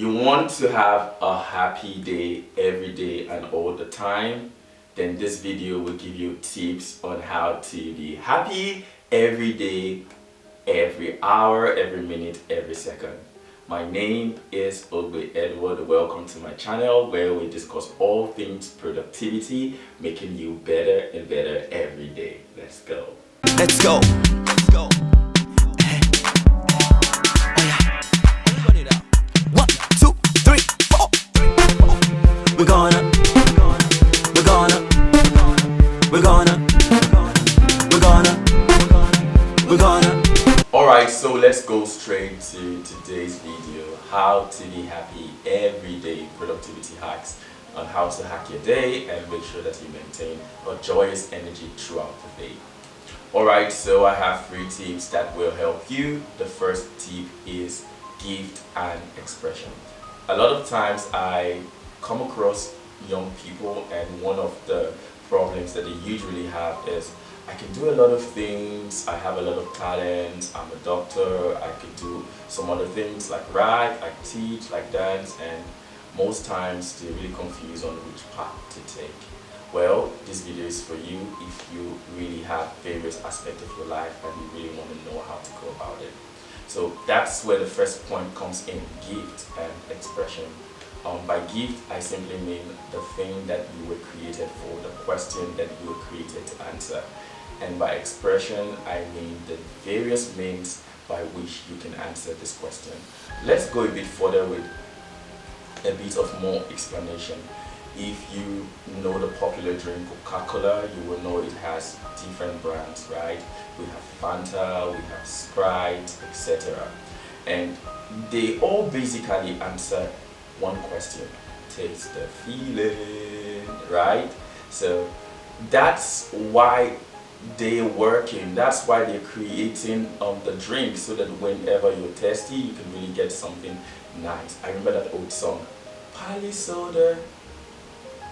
You want to have a happy day every day and all the time? Then this video will give you tips on how to be happy every day, every hour, every minute, every second. My name is Ogbe Edward. Welcome to my channel where we discuss all things productivity, making you better and better every day. Let's go. Let's go. Let's go. Oh yeah. Run it out. 1, 2, 3, 4. We're gonna. Alright, so let's go straight to today's video. How to be happy every day. Productivity hacks on how to hack your day and make sure that you maintain a joyous energy throughout the day. Alright, so I have 3 tips that will help you. The first tip is gift and expression. A lot of times I come across young people and one of the problems that they usually have is, I can do a lot of things, I have a lot of talent, I'm a doctor, I can do some other things like write, I teach, like dance, and most times they're really confused on which path to take. Well, this video is for you if you really have various aspects of your life and you really want to know how to go about it. So that's where the first point comes in, gift and expression. By gift, I simply mean the thing that you were created for, the question that you were created to answer. And by expression, I mean the various means by which you can answer this question. Let's go a bit further with a bit of more explanation. If you know the popular drink Coca-Cola, you will know it has different brands, right? We have Fanta, we have Sprite, etc. And they all basically answer one question: taste the feeling, right? So that's why they're working, that's why they're creating the drink, so that whenever you're thirsty you can really get something nice. I remember that old song, Pali Soda,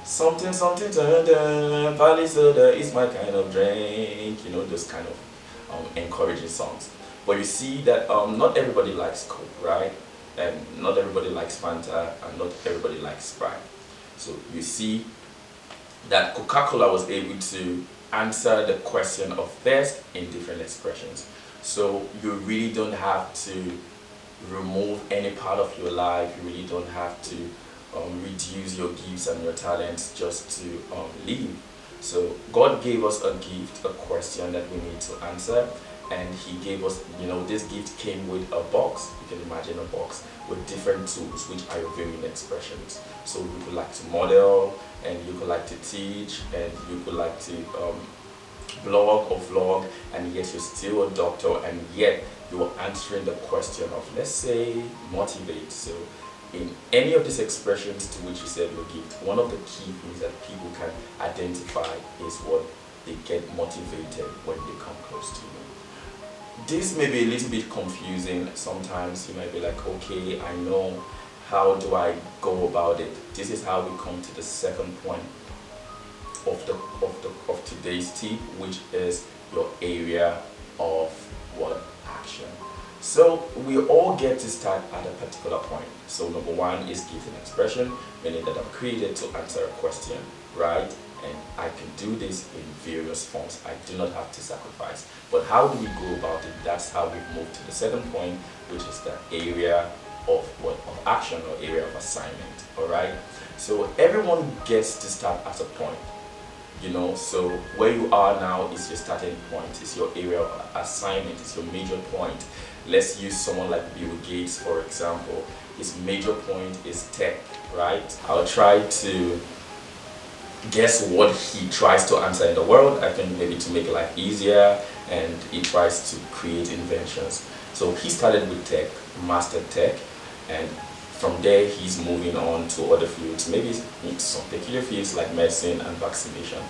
something something Pali Soda is my kind of drink, you know, those kind of encouraging songs. But you see that not everybody likes Coke, right? And not everybody likes Fanta, and not everybody likes Sprite. So you see that Coca-Cola was able to answer the question of thirst in different expressions. So you really don't have to remove any part of your life, you really don't have to reduce your gifts and your talents just to live. So God gave us a gift, a question that we need to answer, and He gave us, you know, this gift came with a box. You can imagine a box with different tools, which are your varying expressions. So you could like to model, and you could like to teach, and you could like to blog or vlog, and yet you're still a doctor, and yet you are answering the question of, let's say, motivate. So in any of these expressions to which you said your gift, one of the key things that people can identify is what they get motivated when they come close to you. This may be a little bit confusing. Sometimes you might be like, okay, I know, how do I go about it? This is how we come to the second point of today's tip, which is your area of what action. So we all get to start at a particular point. So number 1 is gift and expression, meaning that I'm created to answer a question, right? And I can do this in various forms. I do not have to sacrifice. But how do we go about it? That's how we've moved to the second point, which is the area of action, or area of assignment. Alright? So everyone gets to start at a point. You know, so where you are now is your starting point, it's your area of assignment, it's your major point. Let's use someone like Bill Gates, for example. His major point is tech, right? I'll try to guess what he tries to answer in the world. I think maybe to make life easier, and he tries to create inventions. So he started with tech, mastered tech, and from there he's moving on to other fields, maybe some peculiar fields like medicine and vaccination.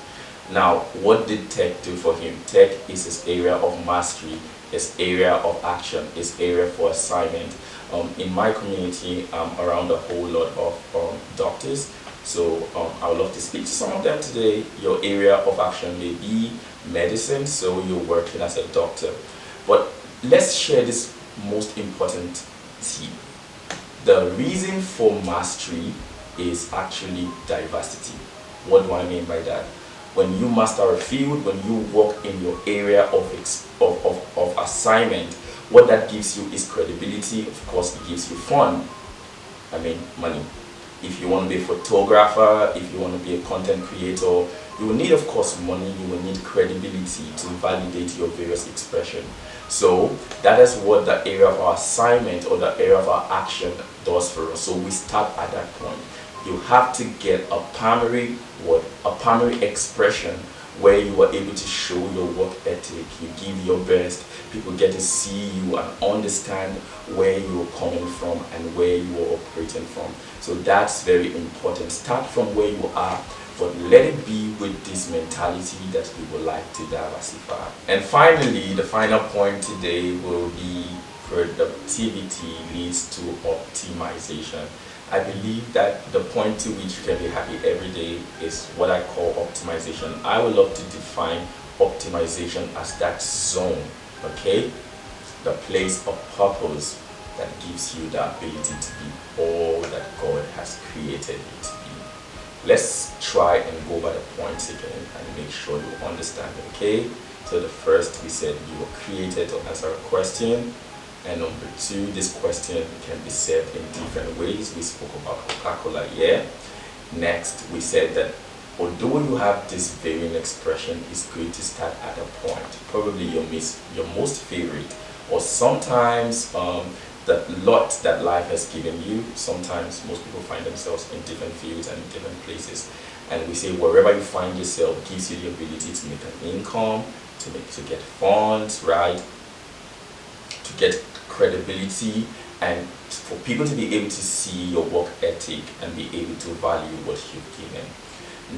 Now, what did tech do for him? Tech is his area of mastery, his area of action, his area for assignment. In my community, I'm around a whole lot of doctors. So I would love to speak to some of them today. Your area of action may be medicine, so you're working as a doctor. But let's share this most important tip. The reason for mastery is actually diversity. What do I mean by that? When you master a field, when you work in your area of assignment, what that gives you is credibility. Of course, it gives you fun. I mean, money. If you want to be a photographer, if you want to be a content creator, you will need, of course, money. You will need credibility to validate your various expression. So that is what the area of our assignment or the area of our action does for us. So we start at that point. You have to get a primary expression where you are able to show your work ethic. You give your best. People get to see you and understand where you are coming from and where you are operating from. So that's very important. Start from where you are, but let it be with this mentality that you would like to diversify. And finally, the final point today will be productivity leads to optimization. I believe that the point to which you can be happy every day is what I call optimization. I would love to define optimization as that zone, okay? The place of purpose that gives you the ability to be all that God has created you to be. Let's try and go over the points again and make sure you understand, okay? So the first, we said you were created to answer a question. And number two, this question can be said in different ways. We spoke about Coca-Cola here. Next, we said that although you have this varying expression, it's good to start at a point, probably your most favorite, or sometimes the lot that life has given you. Sometimes most people find themselves in different fields and different places. And we say wherever you find yourself gives you the ability to make an income, to get funds, right? To get credibility, and for people to be able to see your work ethic and be able to value what you've given.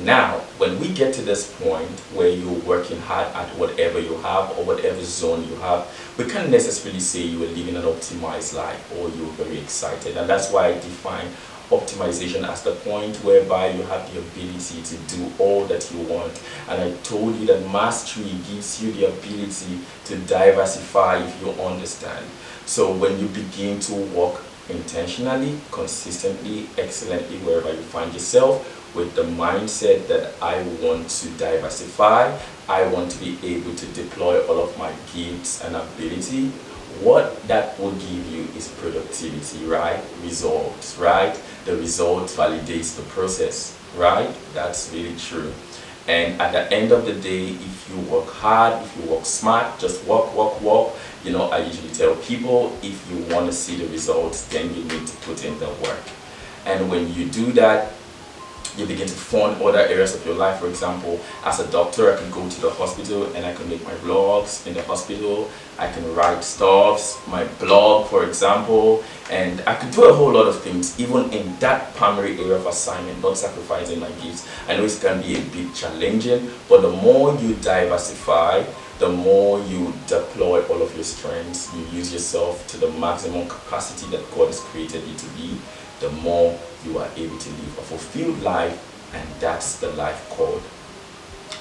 Now, when we get to this point where you're working hard at whatever you have or whatever zone you have, we can't necessarily say you are living an optimized life or you're very excited. And that's why I define optimization as the point whereby you have the ability to do all that you want. And I told you that mastery gives you the ability to diversify, if you understand. So when you begin to work intentionally, consistently, excellently, wherever you find yourself, with the mindset that I want to diversify, I want to be able to deploy all of my gifts and ability, what that will give you is productivity, right? Results, right? The result validates the process, right? That's really true. And at the end of the day, if you work hard, if you work smart, just work. You know, I usually tell people, if you want to see the results, then you need to put in the work. And when you do that, you begin to fund other areas of your life. For example, as a doctor, I can go to the hospital and I can make my vlogs in the hospital. I can write stuff, my blog, for example, and I could do a whole lot of things, even in that primary area of assignment, not sacrificing my gifts. I know it can be a bit challenging, but the more you diversify, the more you deploy all of your strengths, you use yourself to the maximum capacity that God has created you to be, the more you are able to live a fulfilled life, and that's the life called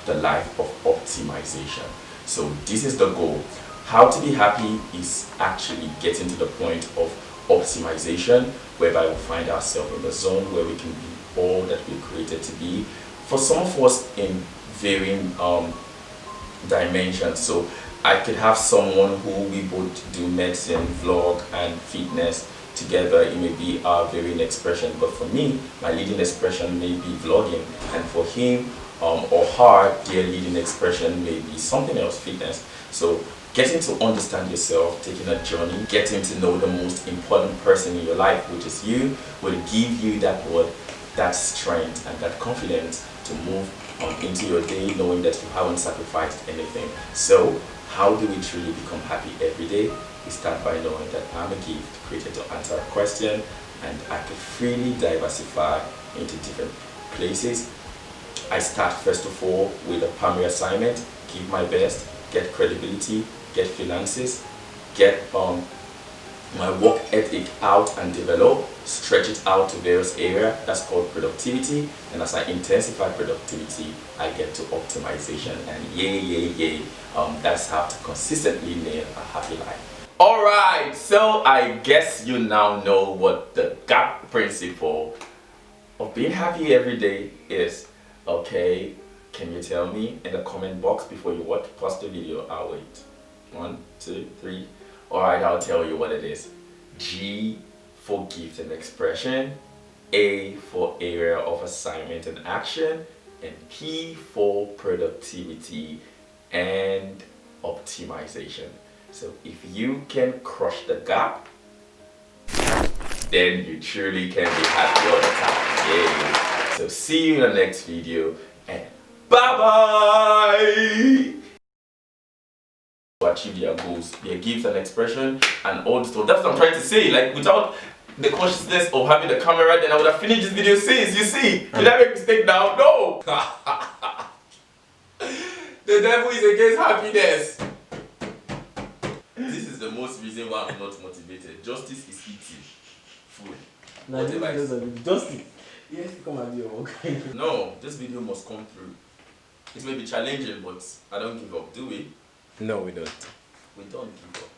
the life of optimization. So this is the goal. How to be happy is actually getting to the point of optimization, whereby we find ourselves in the zone where we can be all that we're created to be. For some of us in varying dimensions. So I could have someone who we both do medicine, vlog, and fitness together. It may be our varying expression, but for me, my leading expression may be vlogging, and for him or her, their leading expression may be something else, fitness. So getting to understand yourself, taking a journey, getting to know the most important person in your life, which is you, will give you that strength and that confidence to move into your day, knowing that you haven't sacrificed anything. So how do we truly become happy every day? We start by knowing that I'm a gift created to answer a question, and I can freely diversify into different places. I start first of all with a primary assignment, give my best, get credibility, get finances, get my work ethic out and develop, stretch it out to various areas. That's called productivity. And as I intensify productivity, I get to optimization, and yay, that's how to consistently live a happy life. Alright, so I guess you now know what the GAP principle of being happy every day is. Okay, can you tell me in the comment box before you watch? Pause the video. I'll wait. 1, 2, 3. Alright, I'll tell you what it is. G for gift and expression, A for area of assignment and action, and P for productivity and optimization. So if you can crush the GAP, then you truly can be happy all the time. Yeah. So see you in the next video and bye bye. To achieve their goals, their gifts and expression and all the stuff. That's what I'm trying to say. Like without the consciousness of having the camera, then I would have finished this video since. You see, did I make a mistake now? No. The devil is against happiness. This is the most reason why I'm not motivated. Justice is eating food. Now, justice. Yes, come and do your work. No, this video must come through. It may be challenging, but I don't give up, do we? No, we don't. We don't give up.